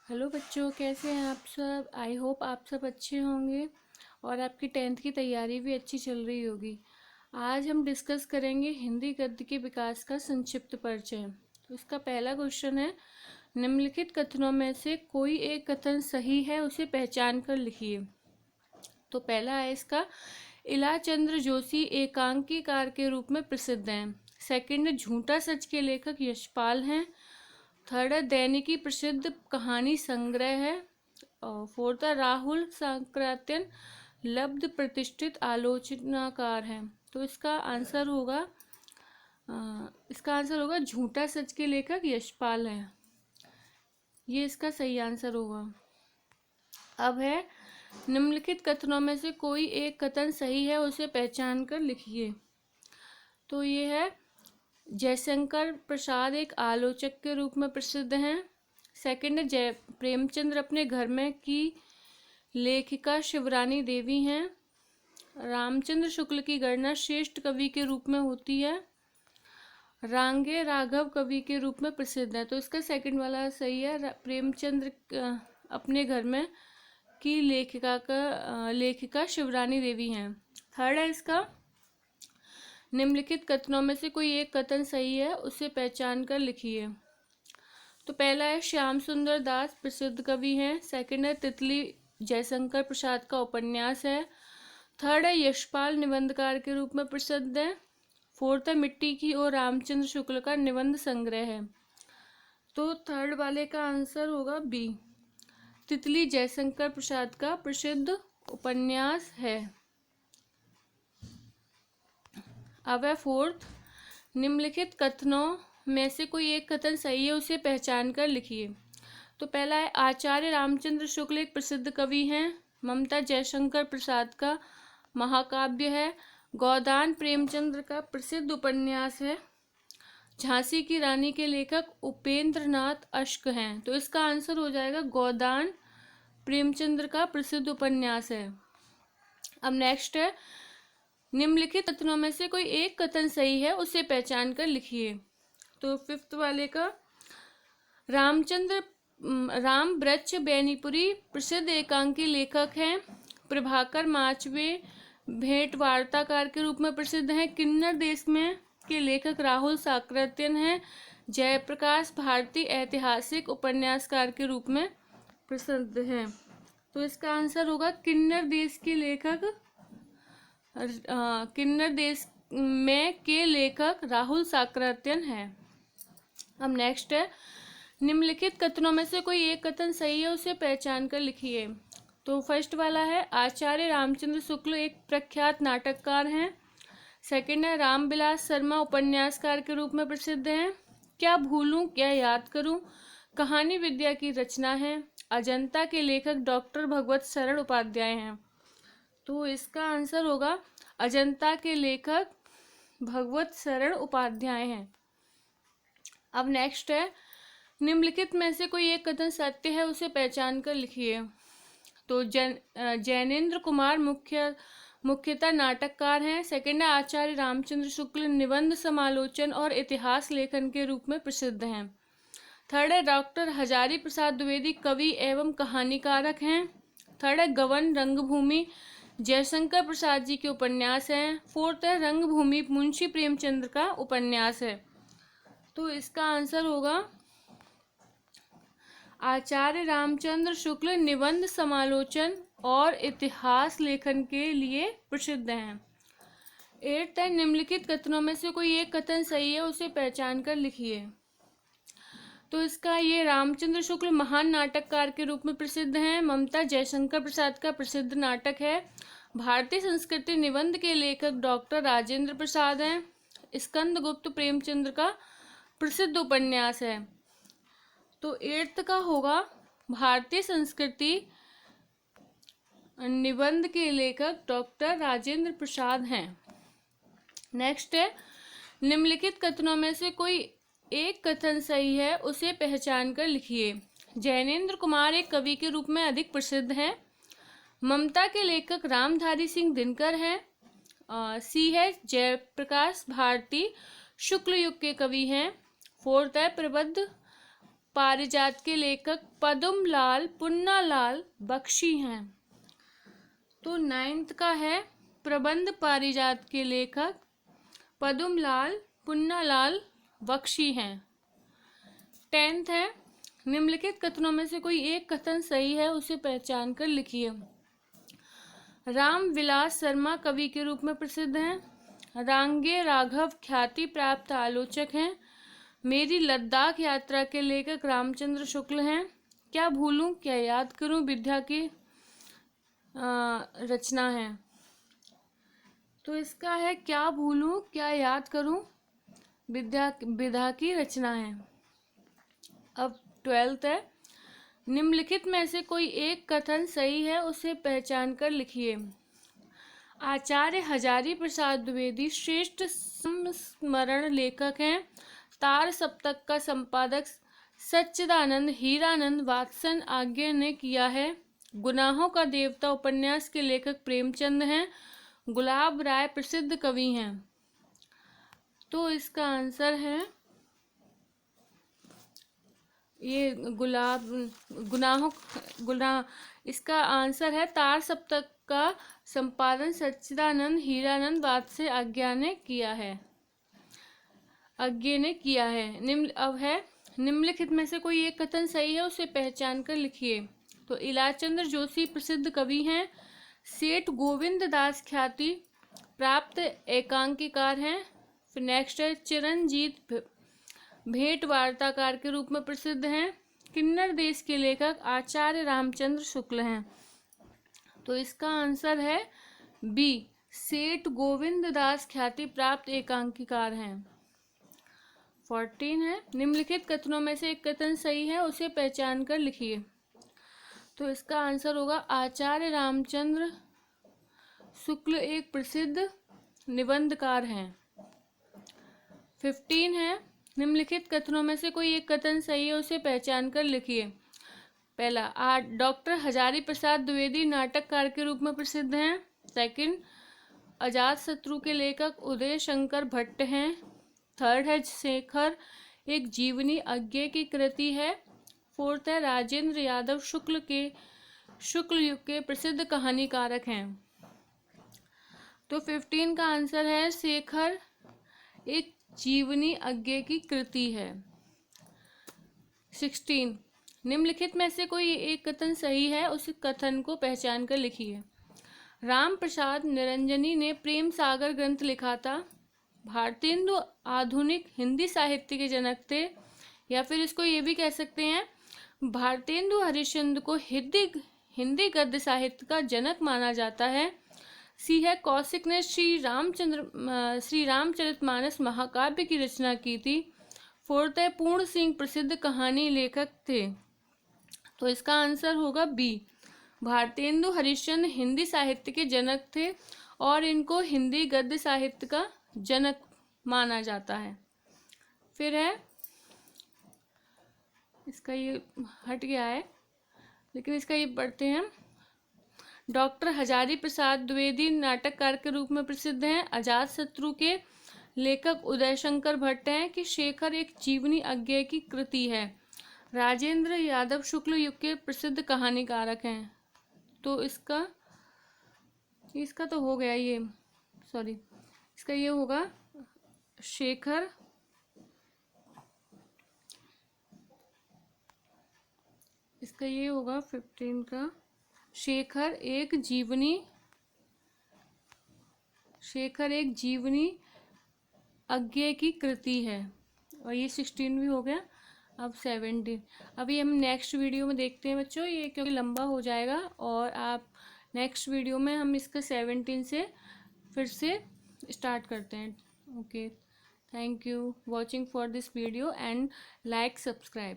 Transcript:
Hello बच्चों, कैसे हैं आप सब। आई होप आप सब अच्छे होंगे और आपकी टेंथ की तैयारी भी अच्छी चल रही होगी। आज हम डिस्कस करेंगे हिंदी गद्य के विकास का संक्षिप्त परिचय। तो इसका पहला क्वेश्चन है, निम्नलिखित कथनों में से कोई एक कथन सही है, उसे पहचान कर लिखिए। तो पहला है इसका, इलाचंद्र जोशी एकांकीकार के रूप में प्रसिद्ध हैं। सेकंड है, झूठा सच के लेखक यशपाल हैं। थर्ड है, दैनिकी प्रसिद्ध कहानी संग्रह है। और फोर्थ है, राहुल सांक्रात्यन लब्ध प्रतिष्ठित आलोचनाकार हैं। तो इसका आंसर होगा झूठा सच के लेखक यशपाल हैं। ये इसका सही आंसर होगा। अब है, निम्नलिखित कथनों में से कोई एक कथन सही है, उसे पहचान कर लिखिए। तो ये है, जयशंकर प्रसाद एक आलोचक के रूप में प्रसिद्ध हैं। सेकंड है, जय प्रेमचंद्र अपने घर में की लेखिका शिवरानी देवी हैं। रामचंद्र शुक्ल की गणना श्रेष्ठ कवि के रूप में होती है। रांगे राघव कवि के रूप में प्रसिद्ध है। तो इसका सेकंड वाला सही है, प्रेमचंद्र अपने घर में की लेखिका शिवरानी देवी हैं। थर्ड है इसका, निम्नलिखित कथनों में से कोई एक कथन सही है, उसे पहचान कर लिखिए। तो पहला है, श्याम सुंदर दास प्रसिद्ध कवि हैं। सेकंड है, तितली जयशंकर प्रसाद का उपन्यास है। थर्ड है, यशपाल निबंधकार के रूप में प्रसिद्ध है। फोर्थ है, मिट्टी की और रामचंद्र शुक्ल का निबंध संग्रह है। तो थर्ड वाले का आंसर होगा बी, तितली जयशंकर प्रसाद का प्रसिद्ध उपन्यास है। अब है फोर्थ, निम्नलिखित कथनों में से कोई एक कथन सही है, उसे पहचान कर लिखिए। तो पहला है, आचार्य रामचंद्र शुक्ल एक प्रसिद्ध कवि हैं। ममता जयशंकर प्रसाद का महाकाव्य है। गोदान प्रेमचंद्र का प्रसिद्ध उपन्यास है। झांसी की रानी के लेखक उपेंद्र नाथ अश्क हैं। तो इसका आंसर हो जाएगा, गोदान प्रेमचंद्र का प्रसिद्ध उपन्यास है। अब नेक्स्ट है, निम्नलिखित कथनों में से कोई एक कथन सही है, उसे पहचान कर लिखिए। तो फिफ्थ वाले का, राम वृक्ष बेनीपुरी प्रसिद्ध एकांकी लेखक हैं। प्रभाकर माचवे भेंट वार्ताकार के रूप में प्रसिद्ध हैं। किन्नर देश में के लेखक राहुल साकृत्यन हैं। जयप्रकाश भारती ऐतिहासिक उपन्यासकार के रूप में प्रसिद्ध हैं। तो इसका आंसर होगा, किन्नर देश के लेखक किन्नर देश में के लेखक राहुल साकृत्यन हैं। अब नेक्स्ट है, निम्नलिखित कथनों में से कोई एक कथन सही है, उसे पहचान कर लिखिए। तो फर्स्ट वाला है, आचार्य रामचंद्र शुक्ल एक प्रख्यात नाटककार हैं। सेकंड है, रामविलास शर्मा उपन्यासकार के रूप में प्रसिद्ध हैं। क्या भूलूं क्या याद करूं कहानी विद्या की रचना है। अजंता के लेखक डॉक्टर भगवत शरण उपाध्याय हैं। तो इसका आंसर होगा, अजंता के लेखक भगवत शरण उपाध्याय हैं। अब नेक्स्ट है, निम्नलिखित में से कोई एक कथन सत्य है, उसे पहचान कर लिखिए। तो जैनेन्द्र कुमार मुख्यतः नाटककार हैं। सेकंड है, आचार्य रामचंद्र शुक्ल निबंध समालोचन और इतिहास लेखन के रूप में प्रसिद्ध हैं। थर्ड है, डॉक्टर हजारी प्रसाद द्विवेदी कवि एवं कहानीकारक हैं। थर्ड है, गवन रंगभूमि जयशंकर प्रसाद जी के उपन्यास हैं। फोर्थ है, रंगभूमि मुंशी प्रेमचंद्र का उपन्यास है। तो इसका आंसर होगा, आचार्य रामचंद्र शुक्ल निबंध समालोचन और इतिहास लेखन के लिए प्रसिद्ध हैं। एट्थ है, निम्नलिखित कथनों में से कोई एक कथन सही है, उसे पहचान कर लिखिए। तो इसका, ये रामचंद्र शुक्ल महान नाटककार के रूप में प्रसिद्ध हैं। ममता जयशंकर प्रसाद का प्रसिद्ध नाटक है। भारतीय संस्कृति निबंध के लेखक डॉक्टर राजेंद्र प्रसाद हैं। स्कंद गुप्त प्रेमचंद्र का प्रसिद्ध उपन्यास है। तो एट्थ का होगा, भारतीय संस्कृति निबंध के लेखक डॉक्टर राजेंद्र प्रसाद हैं। नेक्स्ट है, निम्नलिखित कथनों में से कोई एक कथन सही है, उसे पहचान कर लिखिए। जैनेन्द्र कुमार एक कवि के रूप में अधिक प्रसिद्ध हैं। ममता के लेखक रामधारी सिंह दिनकर हैं। सी है, जयप्रकाश भारती शुक्ल युग के कवि हैं। फोर्थ है, पारिजात के लेखक पद्मलाल पुन्नालाल बख्शी हैं। तो 9th का है प्रबंध पारिजात के लेखक पद्मलाल पुन्नालाल बख्शी हैं। 10th है निम्नलिखित कथनों में से कोई एक कथन सही है, उसे पहचान कर लिखिए। राम विलास शर्मा कवि के रूप में प्रसिद्ध हैं। रांगे राघव ख्याति प्राप्त आलोचक हैं। मेरी लद्दाख यात्रा के लेखक रामचंद्र शुक्ल हैं। क्या भूलूं क्या याद करूं विद्या की रचना है। तो इसका है क्या भूलूं क्या याद करूं विद्या की रचना है। अब 12th है निम्नलिखित में से कोई एक कथन सही है, उसे पहचान कर लिखिए। आचार्य हजारी प्रसाद द्विवेदी श्रेष्ठ संस्मरण लेखक हैं। तार सप्तक का संपादक सच्चिदानंद हीरानंद वात्सन आज्ञा ने किया है। गुनाहों का देवता उपन्यास के लेखक प्रेमचंद हैं। गुलाब राय प्रसिद्ध कवि हैं। तो इसका आंसर है ये इसका आंसर है तार सप्तक का संपादन सच्चिदानंद हीरानंद वात्स्य आज्ञा ने किया है। निम्नलिखित में से कोई एक कथन सही है, उसे पहचान कर लिखिए। तो इलाचंद्र जोशी प्रसिद्ध कवि हैं। सेठ गोविंद दास ख्याति प्राप्त एकांकीकार हैं। फिर नेक्स्ट है चिरंजीत भेंट वार्ताकार के रूप में प्रसिद्ध हैं। किन्नर देश के लेखक आचार्य रामचंद्र शुक्ल हैं। तो इसका आंसर है बी, सेठ गोविंद दास ख्याति प्राप्त एकांकीकार हैं। 14 है निम्नलिखित कथनों में से एक कथन सही है, उसे पहचान कर लिखिए। तो इसका आंसर होगा आचार्य रामचंद्र शुक्ल एक प्रसिद्ध निबंधकार हैं। 15 है निम्नलिखित कथनों में से कोई एक कथन सही है, उसे पहचान कर लिखिए। पहला, डॉक्टर हजारी प्रसाद द्विवेदी नाटककार के रूप में प्रसिद्ध हैं। सेकंड, अजात शत्रु के लेखक उदय शंकर भट्ट हैं। थर्ड है शेखर एक जीवनी अज्ञे की कृति है। फोर्थ है राजेंद्र यादव शुक्ल युग के प्रसिद्ध कहानीकारक हैं। तो 15 का आंसर है शेखर एक जीवनी अज्ञे की कृति है। 16 निम्नलिखित में से कोई एक कथन सही है, उस कथन को पहचान कर लिखिए। राम प्रसाद निरंजनी ने प्रेम सागर ग्रंथ लिखा था। भारतेंदु आधुनिक हिंदी साहित्य के जनक थे, या फिर इसको ये भी कह सकते हैं भारतेंदु हरिश्चंद्र को हिंदी गद्य साहित्य का जनक माना जाता है। सी है कौशिक ने श्री रामचरितमानस महाकाव्य की रचना की थी। फोर्थ है पूर्ण सिंह प्रसिद्ध कहानी लेखक थे। तो इसका आंसर होगा बी, भारतेंदु हरिश्चंद्र हिंदी साहित्य के जनक थे और इनको हिंदी गद्य साहित्य का जनक माना जाता है। फिर है इसका ये हट गया है, लेकिन इसका ये पढ़ते हैं। डॉक्टर हजारी प्रसाद द्विवेदी नाटककार के रूप में प्रसिद्ध हैं। अजात शत्रु के लेखक उदय शंकर भट्ट हैं कि शेखर एक जीवनी अज्ञे की कृति है। राजेंद्र यादव शुक्ल युग के प्रसिद्ध कहानीकारक हैं। तो इसका तो हो गया ये, सॉरी, इसका ये होगा शेखर इसका ये होगा 15 का शेखर एक जीवनी अज्ञे की कृति है। और ये 16 भी हो गया। अब 17 अभी हम नेक्स्ट वीडियो में देखते हैं बच्चों, ये क्योंकि लंबा हो जाएगा। और आप नेक्स्ट वीडियो में हम इसका 17 से फिर से स्टार्ट करते हैं। Okay, thank you watching for this video and like subscribe.